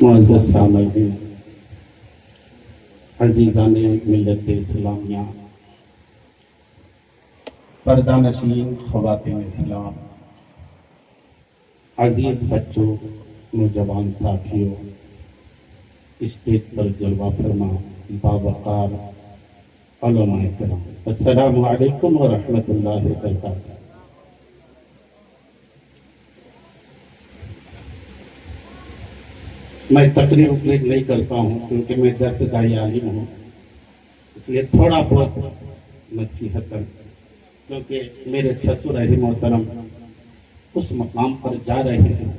معزز سامعین، عزیزان ملت اسلامیہ، پردہ نشین خواتین اسلام، عزیز بچوں، نوجوان ساتھیوں، اسٹیج پر جلوہ فرما باوقار علماء کرام، السلام علیکم ورحمۃ اللہ وبرکاتہ۔ میں تقریر نہیں کرتا ہوں کیونکہ میں درس گاہی عالم ہوں، اس لیے تھوڑا بہت نصیحت کروں، کیونکہ میرے سسر محترم اس مقام پر جا رہے ہیں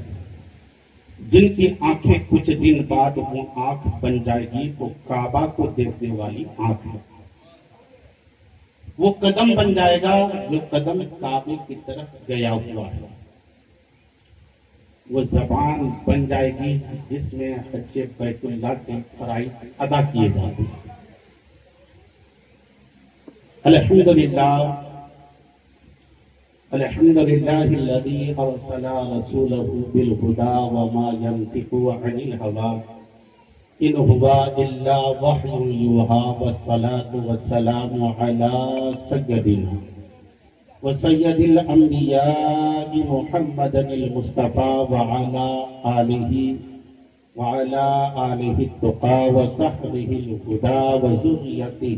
جن کی آنکھیں کچھ دن بعد وہ آنکھ بن جائے گی، وہ کعبہ کو دیکھنے والی آنکھ ہے، وہ قدم بن جائے گا جو قدم کعبے کی طرف گیا ہوا ہے، وہ زبان بن جائے گی جس میں حج بیت اللہ کے فرائض ادا کیے جاتے ہیں۔ الحمدللہ الحمدللہ الذی ارسل رسولہ بالہدی وما ینطق عن الہوی ان هو الا وحی یوحی والصلاة والسلام علی سیدنا وسید الانبیاء محمد المصطفى وعلى آلہ التقى وصحبہ الہدى وذریتہ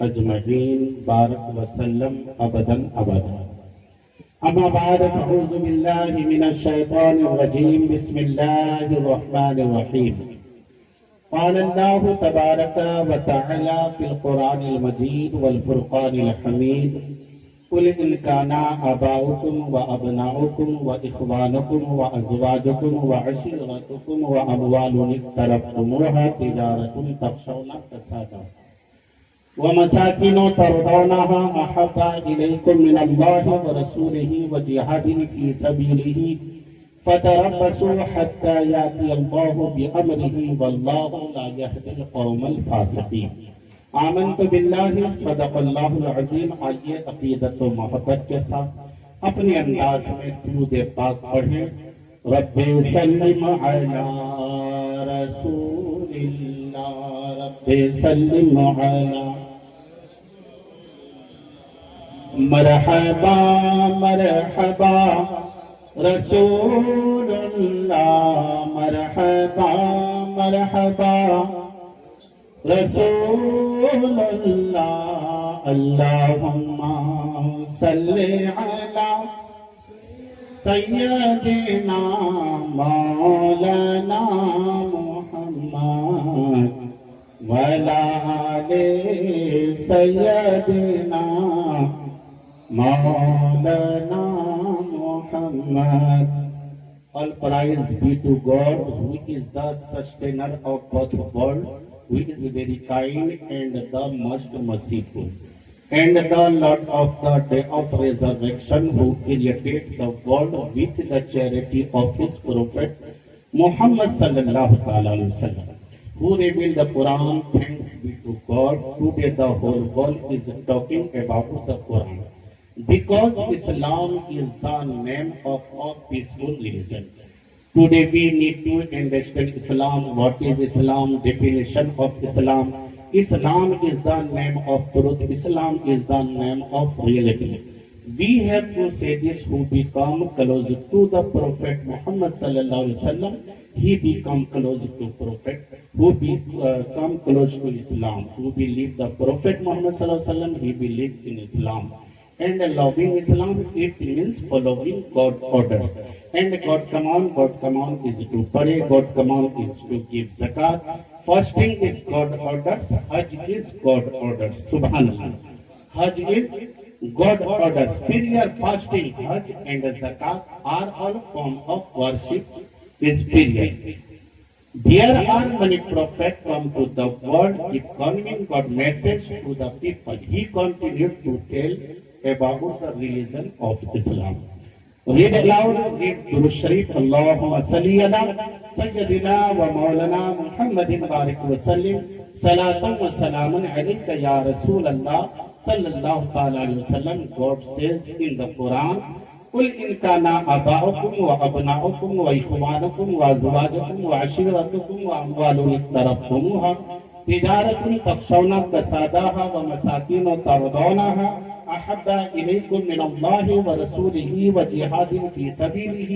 اجمعین بارک وسلم ابدا ابدا۔ اما بعد فاعوذ باللہ من الشیطان الرجیم، بسم اللہ الرحمن الرحیم۔ قال اللہ تبارک وتعالی فی القرآن المجید والفرقان الحمید، قل ان كان آباؤكم وأبناؤكم وإخوانكم وأزواجكم وعشيرتكم وأموال اقترفتموها تجارة تخشون كسادها ومساكن ترضونها أحب إليكم من الله ورسوله وجهاد في سبيله فتربصوا حتى يأتي الله بأمره والله لا يهدي القوم الفاسقين۔ آمنت باللہ صدق اللہ العظیم۔ آئیے عقیدت و محبت کے ساتھ اپنے انداز میں درود پاک پڑھیں۔ رب سلم علی رسول اللہ، رب سلم علی مرحبا مرحبا رسول اللہ، مرحبا مرحبا رسول اللہ، اللہم صلی علی سیدنا مولانا محمد وعلی آل سیدنا مولانا محمد۔ All praise be to God, who is the sustainer of both world, who is very kind and the most merciful, and the Lord of the day of resurrection, who created the world with the charity of his prophet Muhammad sallallahu alaihi wasallam, who revealed the Quran. Thanks be to God. Today the whole world is talking about the Quran, because Islam is the name of a peaceful religion. Today we need to understand Islam. What is Islam? Definition of Islam. Islam is the name of truth. Islam is the name of reality. We have to say this: who become close to the Prophet Muhammad sallallahu alaihi wasallam, he become close to Prophet. Who become close to Islam, who believe the Prophet Muhammad sallallahu alaihi wasallam, he believed in Islam. And loving Islam, it means following God's orders. And God's command is to pray, God's command is to give zakat. Fasting is God's orders, Hajj is God's orders. Subhanallah. Hajj is God's orders. Prayer, fasting, Hajj and zakat are all forms of worship, is prayer. There are many prophets come to the world, keep conveying God's message to the people. He continued to tell about the religion of Islam. Read aloud, read Durood Sharif. Allahumma salli ala sayyidina wa maulana Muhammadin barik wa sallim, salatan wa salaman alayka ya Rasul Allah sallallahu ta'ala alayhi wa sallam. God says in the Quran, قل ان كان آباؤكم وابناؤكم واخوانكم وازواجكم وعشيرتكم واموال اقترفتموها تجارة تخشون كسادها ومساكين ترضونها احب اليكم من الله ورسوله وجهاد في سبيله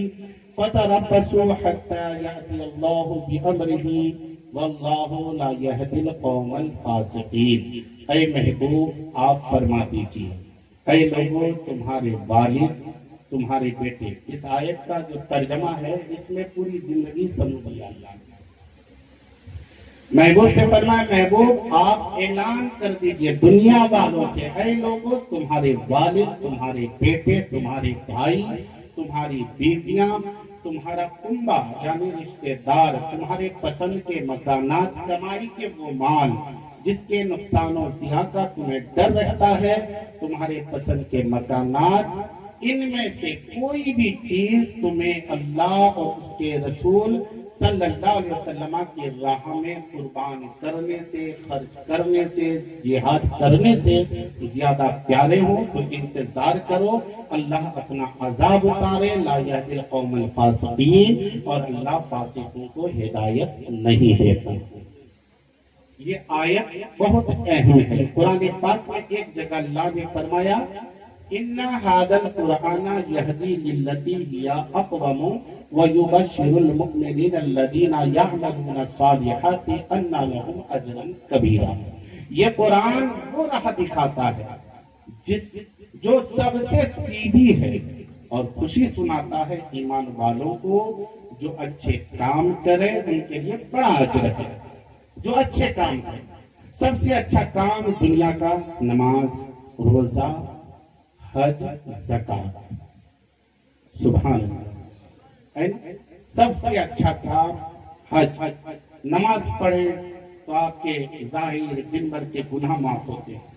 فتربصوا حتى يأتي الله بأمره واللہ لا یہدی القوم الفاسقین۔ اے محبوب آپ فرما دیجئے، اے لوگوں تمہارے والد تمہارے بیٹے۔ اس آیت کا جو ترجمہ ہے اس میں پوری زندگی سمجھ لیا اللہ نے۔ محبوب سے فرمایا محبوب آپ اعلان کر دیجئے دنیا والوں سے، اے لوگوں تمہارے والد تمہارے بیٹے تمہارے بھائی تمہاری بیویاں تمہارا کنبہ یعنی رشتہ دار تمہارے پسند کے مکانات کمائی کے وہ مال جس کے نقصان و سیاہ کا تمہیں ڈر رہتا ہے، تمہارے پسند کے مکانات، ان میں سے کوئی بھی چیز تمہیں اللہ اور اس کے رسول صلی اللہ علیہ وسلم کی راہ میں قربان کرنے سے، خرچ کرنے سے، جہاد کرنے سے زیادہ پیارے ہوں تو انتظار کرو، اللہ اپنا عذاب اتارے، لا یہدی القوم الفاسقین، اور اللہ فاسقوں کو ہدایت نہیں دیتا۔ یہ آیت بہت اہم ہے۔ قرآن پاک میں ایک جگہ اللہ نے فرمایا اِنَّ هَذَا الْقُرْآنَ يَهْدِي لِلَّتِي هِيَ أَقْوَمُ وَيُبَشِّرُ الْمُؤْمِنِينَ الَّذِينَ يَعْمَلُونَ الصَّالِحَاتِ أَنَّ لَهُمْ أَجْرًا كَبِيرًا۔ یہ قرآن وہ راہ دکھاتا ہے جو سب سے سیدھی ہے اور خوشی سناتا ہے ایمان والوں کو جو اچھے کام کریں ان کے لیے بڑا اجر ہے۔ جو اچھے کام کریں، سب سے اچھا کام دنیا کا نماز، روزہ، حج، زکوٰۃ، سبحان اللہ، سب سے اچھا کام حج۔ نماز پڑھیں تو آپ کے ظاہر دن بھر کے گناہ معاف ہوتے ہیں،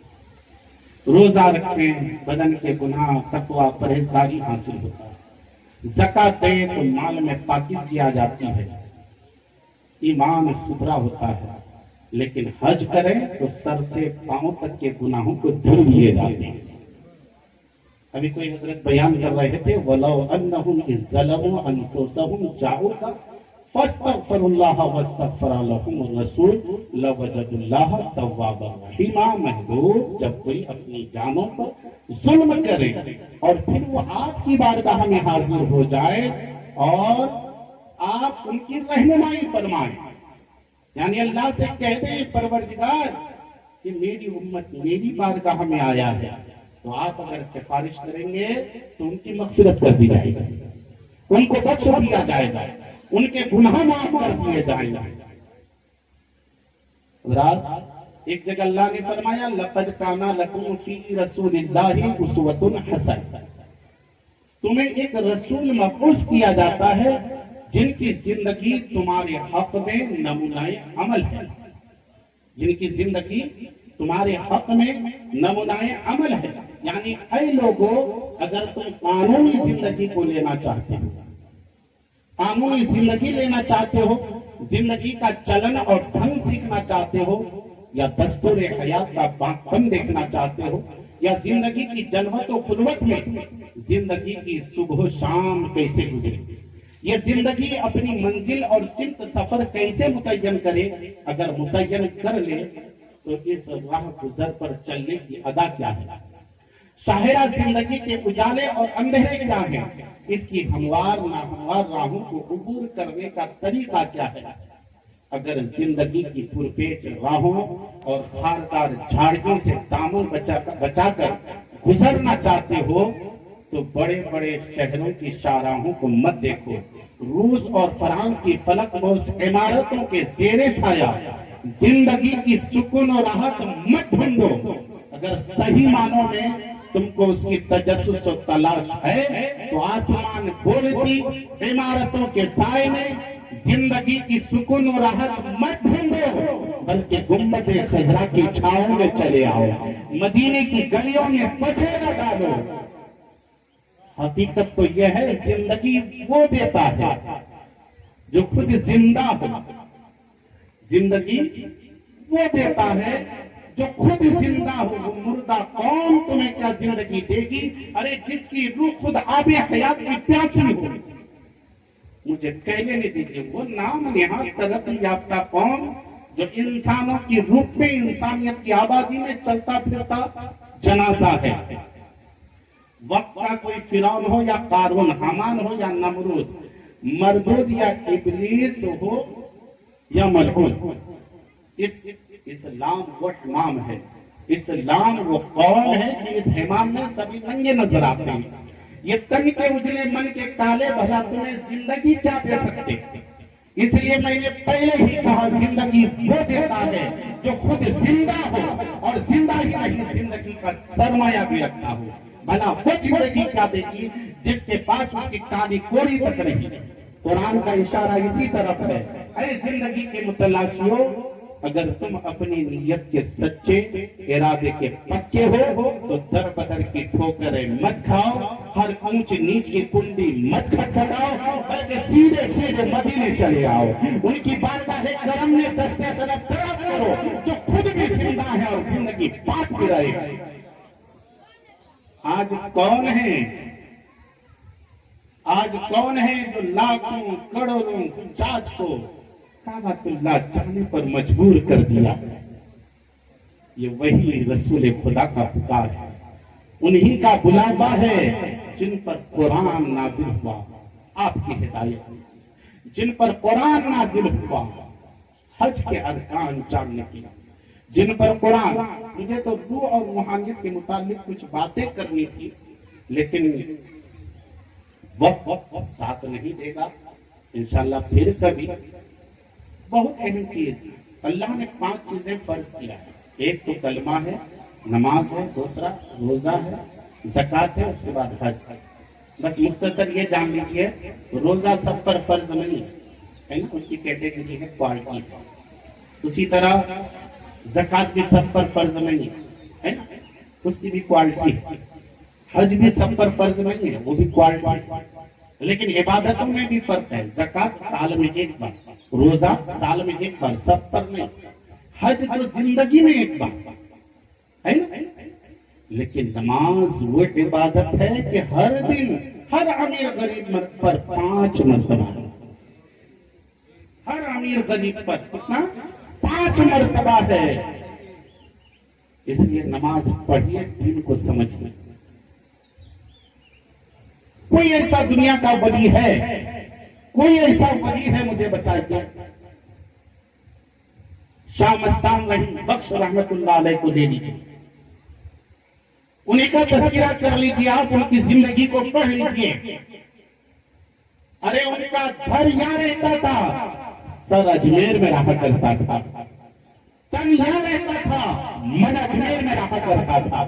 روزہ رکھیں بدن کے گناہ تقوی پرہیزگاری حاصل ہوتا ہے، زکوٰۃ دیں تو مال میں پاکیزگی آ جاتی ہے، ایمان ستھرا ہوتا ہے، لیکن حج کریں تو سر سے پاؤں تک کے گناہوں کو دھل لیے جاتے ہیں۔ ابھی کوئی حضرت بیان کر رہے تھے وَلَوْ أَنَّهُمْ إِذْ ظَلَمُوا أَنفُسَهُمْ جَاءُوكَ فَاسْتَغْفَرُوا اللَّهَ وَاسْتَغْفَرَ لَهُمُ الرَّسُولُ لَوَجَدُوا اللَّهَ تَوَّابًا رَحِيمًا۔ محبوب جب کوئی اپنی جانوں پر ظلم کرے اور پھر وہ آپ کی بارگاہ میں حاضر ہو جائے اور آپ ان کی رہنمائی فرمائیں، یعنی اللہ سے کہہ دیں پروردگار کہ میری امت میری بارگاہ میں آیا ہے، تو آپ اگر سفارش کریں گے تو ان کی مغفرت کر دی جائے گی، ان کو بخش دیا جائے گا، ان کے گناہ معاف کر دیے جائیں گے۔ ایک جگہ اللہ نے فرمایا لَقَدْ كَانَ لَكُمْ فِي رَسُولِ اللَّهِ أُسْوَةٌ حَسَنَةٌ، تمہیں ایک رسول مبعوث کیا جاتا ہے جن کی زندگی تمہارے حق میں نمونہ عمل ہے، جن کی زندگی تمہارے حق میں نمونہ عمل ہے۔ یعنی اے لوگو اگر تم قانونی زندگی کو لینا چاہتے ہو، قانونی زندگی لینا چاہتے ہو، زندگی کا چلن اور ڈھنگ سیکھنا چاہتے ہو، یا دستور حیات کا باقپن دیکھنا چاہتے ہو، یا زندگی کی جلوت و خلوت میں زندگی کی صبح و شام کیسے گزرے، یہ زندگی اپنی منزل اور سمت سفر کیسے متعین کرے، اگر متعین کر لے تو اس راہ گزر پر چلنے کی ادا کیا ہے، شاہرہ زندگی کے اجالے اور اندھیرے کیا ہیں، اس کی ہموار ناہموار راہوں کو عبور کرنے کا طریقہ کیا ہے۔ اگر زندگی کی پرپیچ راہوں اور خاردار جھاڑیوں سے دامن بچا کر گزرنا چاہتے ہو تو بڑے بڑے شہروں کی شاہراہوں کو مت دیکھو، روس اور فرانس کی فلک بوس عمارتوں کے زیر سایہ زندگی کی سکون و راحت مت ڈھونڈو۔ اگر صحیح معنوں میں تم کو اس کی تجسس و تلاش ہے تو آسمان بولتی عمارتوں کے سائے میں زندگی کی سکون و راحت مت ڈھونڈو، بلکہ گنبد خضرا کی چھاؤں میں چلے آؤ، مدینے کی گلیوں میں پسینہ ڈالو۔ حقیقت تو یہ ہے زندگی وہ دیتا ہے جو خود زندہ ہو، زندگی وہ دیتا ہے جو خود زندہ ہو وہ مردہ قوم تمہیں کیا زندگی دے گی؟ ارے جس کی روح خود آب حیات کی پیاسی ہو، مجھے کہنے نہیں دیجیے وہ نام نہاد ترقی یافتہ قوم جو انسانوں کی روح میں، انسانیت کی آبادی میں چلتا پھرتا جنازہ ہے۔ وقت کا کوئی فرعون ہو یا قارون، حامان ہو یا نمرود، مردود یا ابلیس ہو یا ملعون، اسلام وہ امام ہے، اسلام وہ قوم ہے کہ اس امام میں سبھی ننگے نظر آتے ہیں۔ یہ تن کے اجلے من کے کالے بھلا تمہیں زندگی کیا دے سکتے؟ اس لیے میں نے پہلے ہی کہا زندگی وہ دیتا ہے جو خود زندہ ہو، اور زندہ ہی نہیں زندگی کا سرمایہ بھی رکھتا ہو۔ بھلا وہ زندگی کیا دے گی جس کے پاس اس کی کالی کوڑی تک نہیں؟ قرآن کا اشارہ اسی طرف ہے۔ اے زندگی کے متلاشیوں، اگر تم اپنی نیت کے سچے، ارادے کے پکے ہو تو در بدر کی ٹھوکریں مت کھاؤ، ہر اونچ نیچ کی کنڈی مت کھٹکھٹاؤ، بلکہ سیدھے سیدھے مدینے چلے آؤ۔ ان کی بارگاہ کرم میں دستے طلب دراز کرو جو خود بھی زندہ ہے اور زندگی بانٹ بھی رہے ہیں۔ آج کون ہے، آج کون ہے جو لاکھوں کروڑوں حجاج کو کعبۃ اللہ جانے پر مجبور کر دیا؟ یہ وہی رسول خدا کا پکار ہے، انہی کا بلاوا ہے جن پر قرآن نازل ہوا، آپ کی ہدایت، جن پر قرآن نازل ہوا حج کے ارکان جاننے کی، جن پر قرآن، مجھے تو روح اور روحانیت کے متعلق کچھ باتیں کرنی تھی لیکن وقت ساتھ نہیں دے گا، انشاءاللہ پھر کبھی۔ بہت اہم چیز، اللہ نے 5 چیزیں فرض کیا ہے، ایک تو کلمہ ہے، نماز ہے، دوسرا روزہ ہے، زکوٰۃ ہے، اس کے بعد حج۔ بس مختصر یہ جان لیجئے روزہ سب پر فرض نہیں ہے، اس کی کیٹیگری ہے کوالٹی۔ اسی طرح زکوٰۃ بھی سب پر فرض نہیں ہے نا، اس کی بھی کوالٹی ہے۔ حج بھی سب پر فرض نہیں ہے، وہ بھی کوالٹی۔ لیکن عبادتوں میں بھی فرق ہے، زکوٰۃ سال میں ایک بار، روزہ سال میں ایک بار، سب پر نہیں۔ حج تو زندگی میں ایک بار ہے نا، لیکن نماز وہ عبادت ہے کہ ہر دن ہر امیر غریب پر 5 مرتبہ، ہر امیر غریب پر کتنا؟ 5 مرتبہ ہے۔ اس لیے نماز پڑھیے، دین کو سمجھیے۔ کوئی ایسا دنیا کا ولی ہے، کوئی ایسا ولی ہے مجھے بتائیے؟ شاہ مستان رحیم بخش رحمت اللہ علیہ کو لے لیجیے، انہیں کا تذکرہ کر لیجیے، آپ ان کی زندگی کو پڑھ لیجیے۔ ارے ان کا گھر یہاں رہتا تھا، سر اجمیر میں رہا کرتا تھا، تن یہاں رہتا تھا، من اجمیر میں رہا کرتا تھا،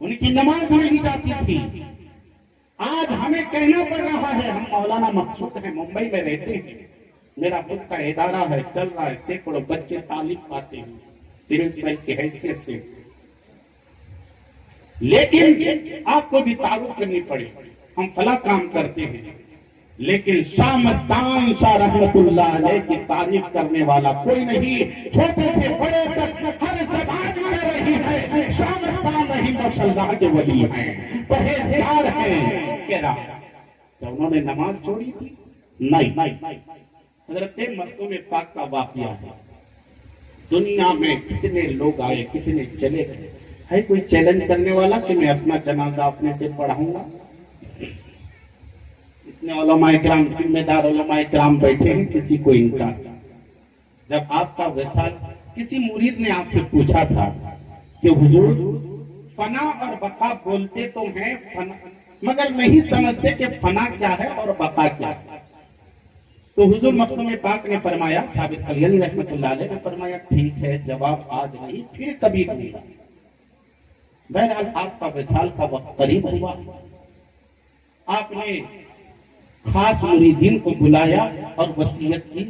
ان کی نماز نہیں جاتی تھی۔ آج ہمیں کہنا پڑ رہا ہے، ہم مولانا مقصود ہیں، ممبئی میں رہتے ہیں، میرا خود کا ادارہ ہے، چل رہا ہے، سینکڑوں بچے تعلیم پاتے ہیں پرنسپل کی حیثیت سے، لیکن آپ کو بھی تعارف کرنی پڑے، ہم فلاں کام کرتے ہیں، لیکن شاہ مستان شاہ رحمت اللہ علیہ کی تعریف کرنے والا کوئی نہیں، چھوٹے سے بڑے تک ہر زبان میں رہی ہے، شاہ مستان رحیم بخش اللہ کے ولی ہیں، پرہیزگار ہیں۔ کہہ رہا کیا انہوں نے نماز چھوڑی تھی؟ نہیں۔ حضرت مخدوم پاک کا واقعہ ہے، دنیا میں کتنے لوگ آئے، کتنے چلے گئے، ہے کوئی چیلنج کرنے والا کہ میں اپنا جنازہ اپنے سے پڑھاؤں گا؟ اتنے علماء اکرام، ذمہ دار علماء اکرام بیٹھے ہیں، کسی کو انکار۔ جب آپ کا وصال، کسی مرید نے آپ سے پوچھا تھا کہ حضور فنا اور بقا بولتے تو ہیں فنا، مگر نہیں سمجھتے کہ فنا کیا ہے اور بقا کیا ہے۔ تو حضور مخدوم پاک نے فرمایا، ثابت علی رحمت اللہ علیہ نے فرمایا ٹھیک ہے، جواب آج نہیں پھر کبھی دوں گا۔ بہرحال آپ کا وصال کا وقت قریب ہوا، آپ نے خاص مریدین کو بلایا اور وصیت کی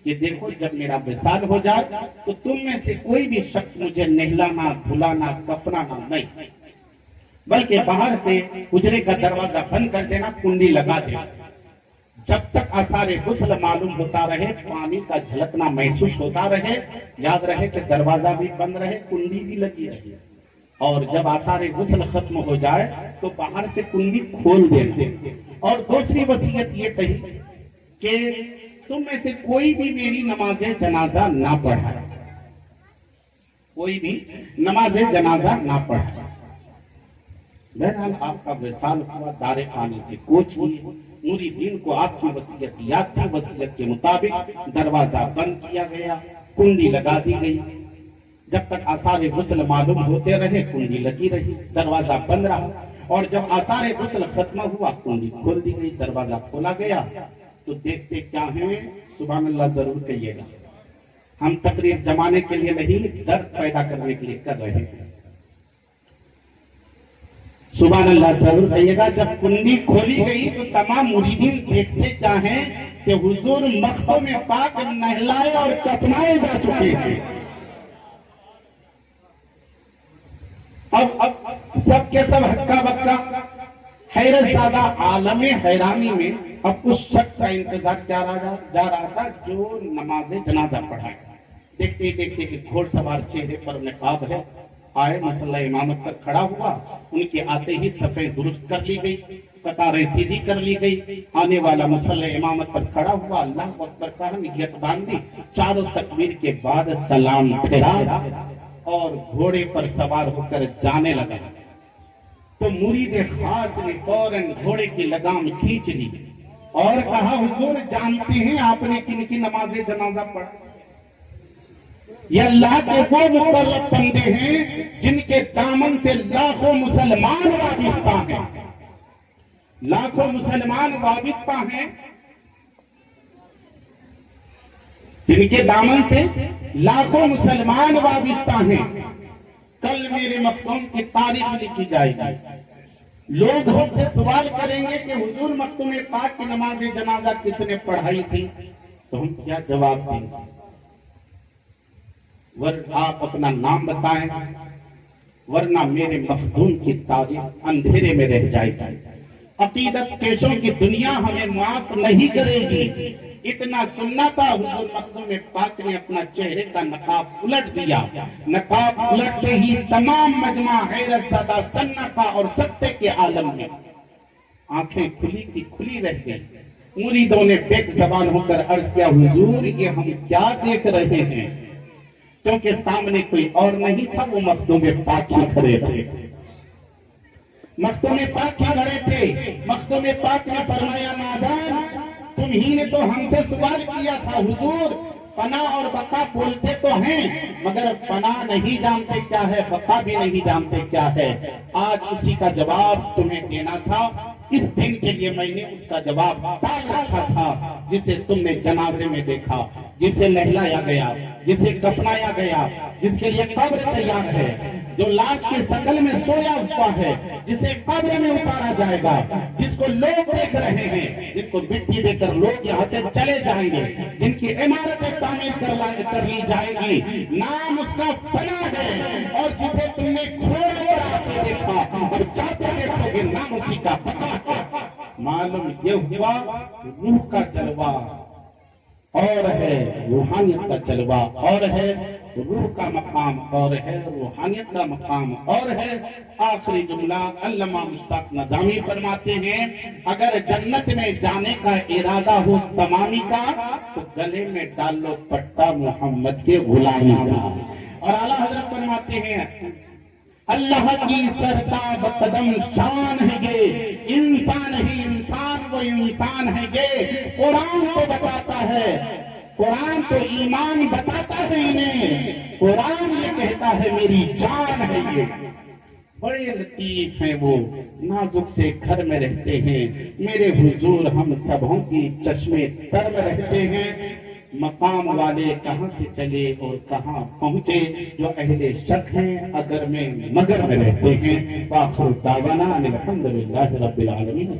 کہ دیکھو جب میرا وصال ہو جائے تو تم میں سے کوئی بھی شخص مجھے نہلانا، دھلانا، کفنانا نہیں، بلکہ باہر سے حجرے کا دروازہ بند کر دینا، کنڈی لگا دینا، جب تک آثار غسل معلوم ہوتا رہے، پانی کا جھلکنا محسوس ہوتا رہے، یاد رہے کہ دروازہ بھی بند رہے، کنڈی بھی لگی رہے، اور جب آثار غسل ختم ہو جائے تو باہر سے کنڈی کھول دیتے۔ اور دوسری وصیت یہ کہی کہ تم میں سے کوئی بھی میری نماز جنازہ نہ پڑھائے، کوئی بھی نماز جنازہ نہ پڑھائے۔ بہرحال آپ کا وصال ہوا، دار فانی سے کوچ ہوئی، نوری دین کو آپ کی وصیت یاد تھی، وصیت کے مطابق دروازہ بند کیا گیا، کنڈی لگا دی گئی۔ جب تک آثار غسل معلوم ہوتے رہے کنڈی لگی رہی، دروازہ بند رہا، اور جب آثار غسل ختم ہوا کنڈی کھول دی گئی، دروازہ کھولا گیا۔ تو دیکھتے کیا ہیں؟ سبحان اللہ ضرور کہیے گا، ہم تقریر جمانے کے لیے نہیں، درد پیدا کرنے کے لیے کر رہے ہیں۔ سبحان اللہ ضرور کہیے گا، جب کنڈی کھولی گئی تو تمام مریدین دیکھتے کیا ہیں کہ حضور مختوم پاک نہلائے اور کفنائے جا چکے ہیں۔ اب سب کے سب ہکا بکا، حیرت زیادہ عالم حیرانی میں اب اس شخص کا انتظار جا رہا تھا جو نماز جنازہ پڑھائے۔ دیکھتے دیکھتے ایک گھوڑ سوار چہرے پر نقاب ہے آئے، مصلی امامت پر کھڑا ہوا، ان کے آتے ہی صفیں درست کر لی گئی، قطاریں سیدھی کر لی گئی، آنے والا مصلی امامت پر کھڑا ہوا، اللہ اکبر کہا، نیت باندھی، چاروں تکبیر کے بعد سلام پھیرا اور گھوڑے پر سوار ہو کر جانے لگا۔ تو مرید خاص نے فوراً گھوڑے کی لگام کھینچ لی اور کہا، حضور جانتے ہیں آپ نے کن کی نماز جنازہ پڑھا؟ یہ اللہ کے وہ مقرب بندے ہیں جن کے دامن سے لاکھوں مسلمان وابستہ ہیں، لاکھوں مسلمان وابستہ ہیں، جن کے دامن سے لاکھوں مسلمان وابستہ ہیں۔ کل میرے مختوم کی تاریخ لکھی جائے گی، لوگ ہم سے سوال کریں گے کہ حضور مختوم پاک کی نماز جنازہ کس نے پڑھائی تھی، تو ہم کیا جواب دیں گے؟ آپ اپنا نام بتائیں، ورنہ میرے مخدوم کی تاریخ اندھیرے میں رہ جائے گی۔ عقیدت کیشوں کی دنیا ہمیں معاف نہیں کرے گی۔ اتنا سننا تھا، حضور مخدوم پاک نے اپنا چہرے کا نقاب الٹ دیا، نقاب الٹتے ہی تمام مجمع حیرت زدہ سنکا اور سکتے کے عالم میں آنکھیں کھلی کی کھلی رہ گئی۔ مریدوں نے بیک زبان ہو کر عرض کیا، حضور یہ ہم کیا دیکھ رہے ہیں؟ کیونکہ سامنے کوئی اور نہیں تھا، وہ مخدوم پاک ہی کھڑے تھے، مخدوم پاک ہی کھڑے تھے۔ مخدوم پاک نے فرمایا، نادان تم ہی نے تو ہم سے سوال کیا تھا، حضور فنا اور بقا بولتے تو ہیں مگر فنا نہیں جانتے کیا ہے، بقا بھی نہیں جانتے کیا ہے۔ آج اسی کا جواب تمہیں دینا تھا، اس دن کے لیے میں نے اس کا جواب ٹال رکھا تھا، جسے تم نے جنازے میں دیکھا، جسے نہلایا گیا، جسے کفنایا گیا، جس کے لیے قبر تیار ہے، جو لاش کے شکل میں سویا ہوا ہے، جسے قبر میں اتارا جائے گا، جس کو لوگ دیکھ رہے ہیں، جن کو مٹی دے کر لوگ یہاں سے چلے جائیں گے، جن کی عمارتیں تعمیر کر لی جائے گی، نام اس کا فنا ہے، اور جسے تم نے کھوڑے اور آتے دیکھا اور جاتے دیکھو گے، نام اسی کا پتہ ہے۔ معلوم یہ ہوا روح کا جلوہ اور ہے، روحانیت کا جلوہ اور ہے، روح کا مقام اور ہے، روحانیت کا مقام اور ہے۔ آخری جملہ علامہ مشتاق نظامی فرماتے ہیں، اگر جنت میں جانے کا ارادہ ہو تمامی کا تو گلے میں ڈال لو پٹا محمد کے غلامی کا۔ اور اعلیٰ حضرت فرماتے ہیں، اللہ کی سرتاب قدم شان ہے یہ، انسان ہی انسان وہ انسان ہے یہ۔ قرآن تو بتاتا ہے، قرآن تو ایمان بتاتا ہے انہیں، قرآن یہ کہتا ہے میری جان ہے یہ۔ بڑے لطیف ہیں وہ، نازک سے گھر میں رہتے ہیں، میرے حضور ہم سبوں کی چشمے تر میں رہتے ہیں۔ مقام والے کہاں سے چلے اور کہاں پہنچے، جو اہل شک ہیں اگر میں مگر میں رہتے ہیں۔ وآخر دعوانا ان الحمدللہ رب العالمین۔